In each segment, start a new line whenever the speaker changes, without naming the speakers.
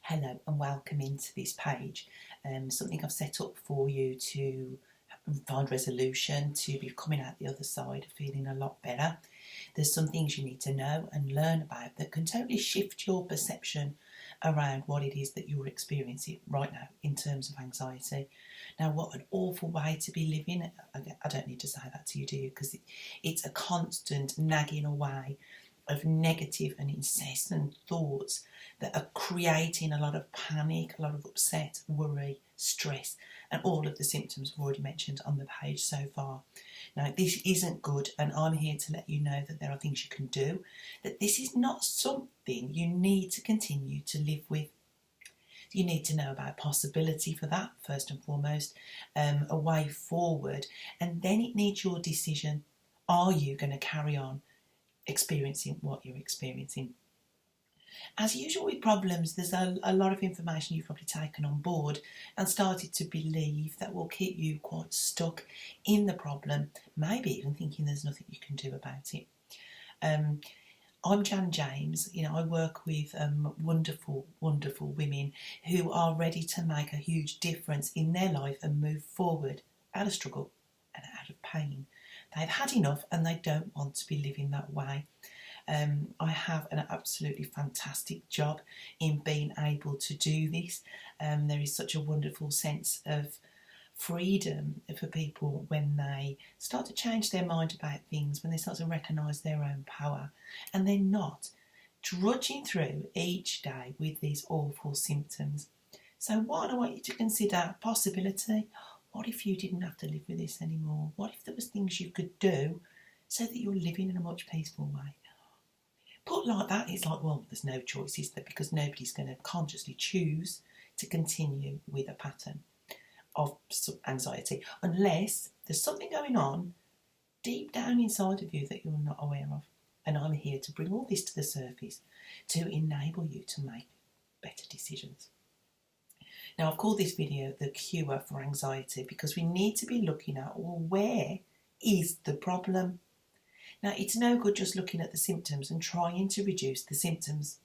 Hello and welcome into this page. Something I've set up for you to find resolution, to be coming out the other side feeling a lot better. There's some things you need to know and learn about that can totally shift your perception around what it is that you're experiencing right now in terms of anxiety. Now, what an awful way to be living. I don't need to say that to you, do you? Because it's a constant nagging away of negative and incessant thoughts that are creating a lot of panic, a lot of upset, worry, stress, and all of the symptoms I've already mentioned on the page so far. Now, this isn't good, and I'm here to let you know that there are things you can do, that this is not something you need to continue to live with. You need to know about possibility for that, first and foremost, a way forward, and then it needs your decision. Are you going to carry on experiencing what you're experiencing? As usual with problems, there's a lot of information you've probably taken on board and started to believe that will keep you quite stuck in the problem, maybe even thinking there's nothing you can do about it. I'm Jan James. I work with wonderful women who are ready to make a huge difference in their life and move forward out of struggle and out of pain. They've had enough and they don't want to be living that way. I have an absolutely fantastic job in being able to do this. There is such a wonderful sense of freedom for people when they start to change their mind about things, when they start to recognise their own power, and they're not drudging through each day with these awful symptoms. So what I want you to consider possibility. What if you didn't have to live with this anymore? What if there was things you could do so that you're living in a much peaceful way? Put like that, it's like, well, there's no choice, is there? Because nobody's going to consciously choose to continue with a pattern of anxiety unless there's something going on deep down inside of you that you're not aware of. And I'm here to bring all this to the surface to enable you to make better decisions. Now, I've called this video The Cure for Anxiety because we need to be looking at, well, where is the problem? Now, it's no good just looking at the symptoms and trying to reduce the symptoms.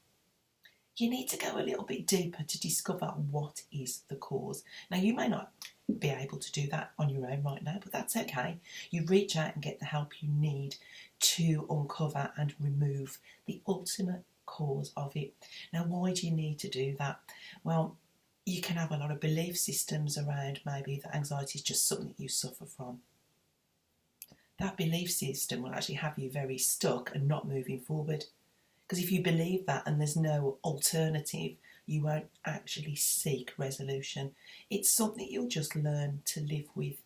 You need to go a little bit deeper to discover what is the cause. Now, you may not be able to do that on your own right now, but that's okay. You reach out and get the help you need to uncover and remove the ultimate cause of it. Now, why do you need to do that? Well, you can have a lot of belief systems around maybe that anxiety is just something that you suffer from. That belief system will actually have you very stuck and not moving forward. Because if you believe that and there's no alternative, you won't actually seek resolution. It's something you'll just learn to live with.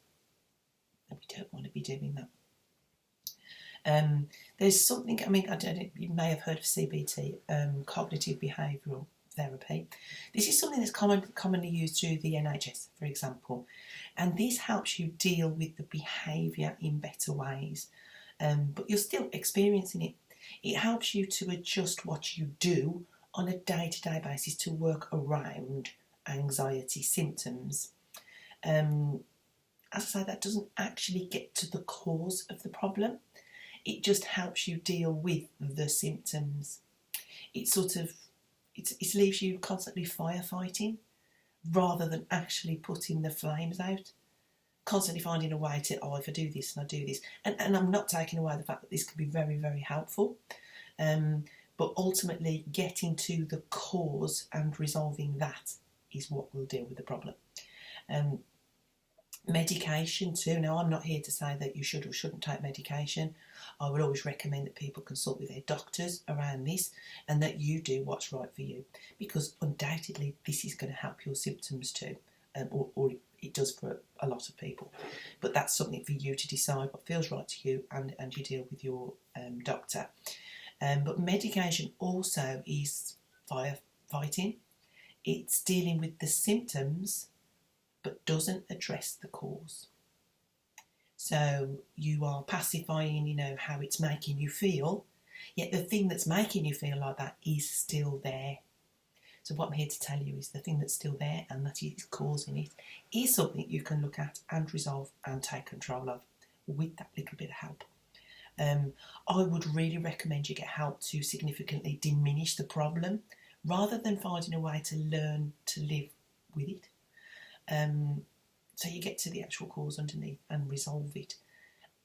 And we don't want to be doing that. There's something, I don't know, you may have heard of CBT, cognitive behavioural therapy. This is something that's commonly used through the NHS, for example, and this helps you deal with the behaviour in better ways, but you're still experiencing it. It helps you to adjust what you do on a day-to-day basis to work around anxiety symptoms. As I say, that doesn't actually get to the cause of the problem. It just helps you deal with the symptoms. It leaves you constantly firefighting rather than actually putting the flames out. Constantly finding a way to, if I do this and I do this. And I'm not taking away the fact that this can be very, very helpful. But ultimately getting to the cause and resolving that is what will deal with the problem. Medication too. Now, I'm not here to say that you should or shouldn't take medication. I would always recommend that people consult with their doctors around this and that you do what's right for you, because undoubtedly this is going to help your symptoms too, or it does for a lot of people. But that's something for you to decide what feels right to you, and you deal with your doctor. But medication also is firefighting. It's dealing with the symptoms but doesn't address the cause. So you are pacifying, how it's making you feel, yet the thing that's making you feel like that is still there. So what I'm here to tell you is the thing that's still there and that is causing it is something you can look at and resolve and take control of with that little bit of help. I would really recommend you get help to significantly diminish the problem rather than finding a way to learn to live with it. So you get to the actual cause underneath and resolve it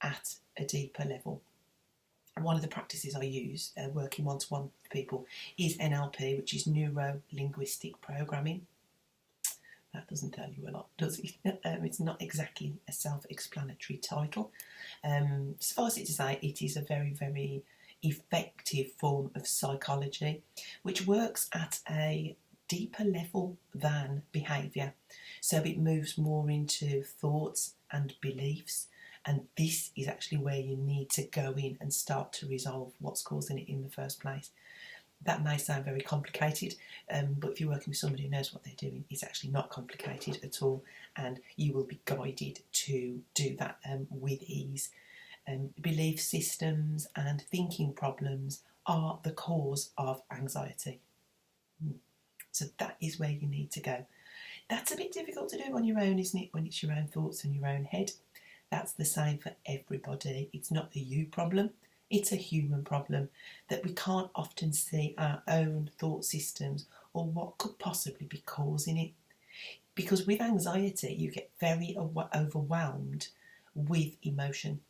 at a deeper level. One of the practices I use working one-to-one with people is NLP, which is Neuro-Linguistic Programming. That doesn't tell you a lot, does it? It's not exactly a self-explanatory title. Suffice it to say, it is a very, very effective form of psychology, which works at a deeper level than behaviour. So it moves more into thoughts and beliefs, and this is actually where you need to go in and start to resolve what's causing it in the first place. That may sound very complicated, but if you're working with somebody who knows what they're doing, it's actually not complicated at all, and you will be guided to do that with ease. Belief systems and thinking problems are the cause of anxiety. So that is where you need to go. That's a bit difficult to do on your own, isn't it, when it's your own thoughts and your own head? That's the same for everybody. It's not a you problem. It's a human problem that we can't often see our own thought systems or what could possibly be causing it. Because with anxiety, you get very overwhelmed with emotion.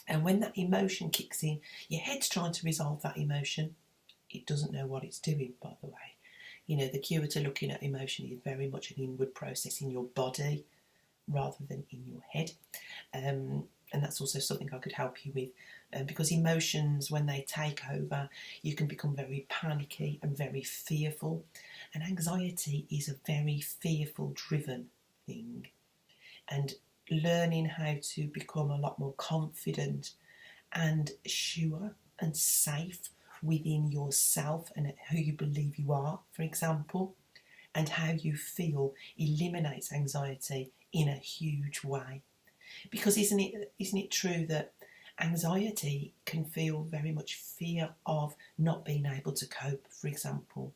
And when that emotion kicks in, your head's trying to resolve that emotion. It doesn't know what it's doing, by the way. You know, the cue to looking at emotion is very much an inward process in your body rather than in your head. And that's also something I could help you with. Because emotions, when they take over, you can become very panicky and very fearful. And anxiety is a very fearful-driven thing. And learning how to become a lot more confident and sure and safe within yourself and who you believe you are, for example, and how you feel eliminates anxiety in a huge way. Because isn't it true that anxiety can feel very much fear of not being able to cope, for example,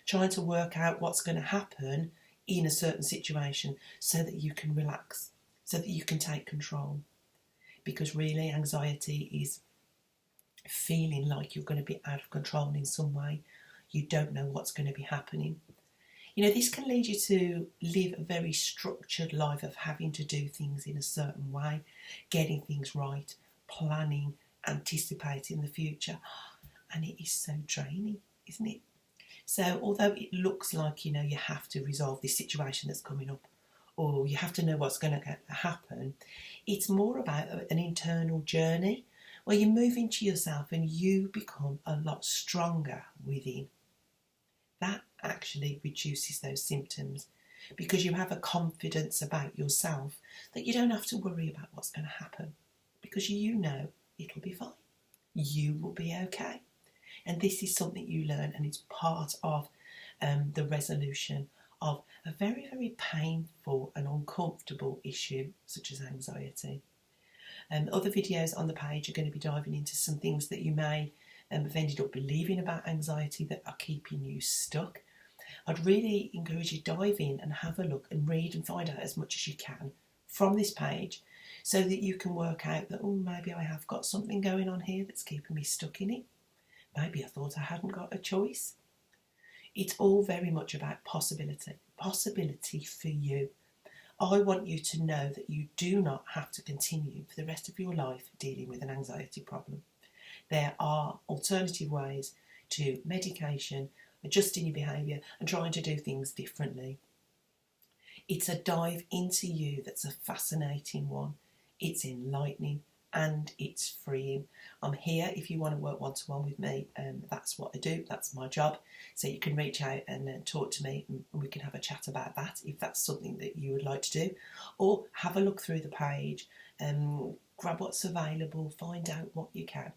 trying to work out what's going to happen in a certain situation so that you can relax, so that you can take control. Because really anxiety is feeling like you're going to be out of control in some way. You don't know what's going to be happening. You know, this can lead you to live a very structured life of having to do things in a certain way, getting things right, planning, anticipating the future. And it is so draining, isn't it? So although it looks like, you know, you have to resolve this situation that's coming up, or you have to know what's going to happen, it's more about an internal journey where you move into yourself and you become a lot stronger within. That actually reduces those symptoms because you have a confidence about yourself that you don't have to worry about what's going to happen because you know it'll be fine. You will be okay. And this is something you learn, and it's part of the resolution of a very, very painful and uncomfortable issue such as anxiety. Other videos on the page are going to be diving into some things that you may have ended up believing about anxiety that are keeping you stuck. I'd really encourage you to dive in and have a look and read and find out as much as you can from this page so that you can work out that, oh, maybe I have got something going on here that's keeping me stuck in it. Maybe I thought I hadn't got a choice. It's all very much about possibility for you. I want you to know that you do not have to continue for the rest of your life dealing with an anxiety problem. There are alternative ways to medication, adjusting your behaviour and trying to do things differently. It's a dive into you that's a fascinating one. It's enlightening and it's freeing. I'm here if you want to work one-to-one with me. That's what I do. That's my job. So you can reach out and talk to me and we can have a chat about that if that's something that you would like to do. Or have a look through the page, grab what's available, find out what you can.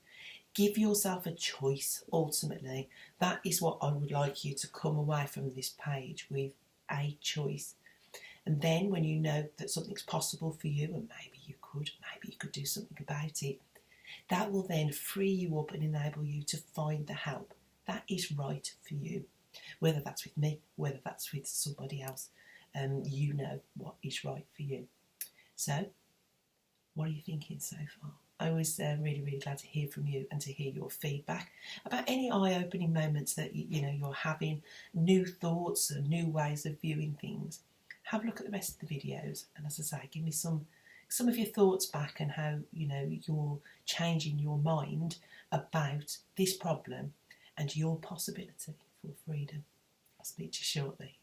Give yourself a choice, ultimately. That is what I would like you to come away from this page with, a choice. And then when you know that something's possible for you, and maybe you could do something about it, that will then free you up and enable you to find the help that is right for you. Whether that's with me, whether that's with somebody else, you know what is right for you. So, what are you thinking so far? I was really, really glad to hear from you and to hear your feedback about any eye-opening moments that you're having, new thoughts and new ways of viewing things. Have a look at the rest of the videos, and as I say, give me some of your thoughts back and how you're changing your mind about this problem and your possibility for freedom. I'll speak to you shortly.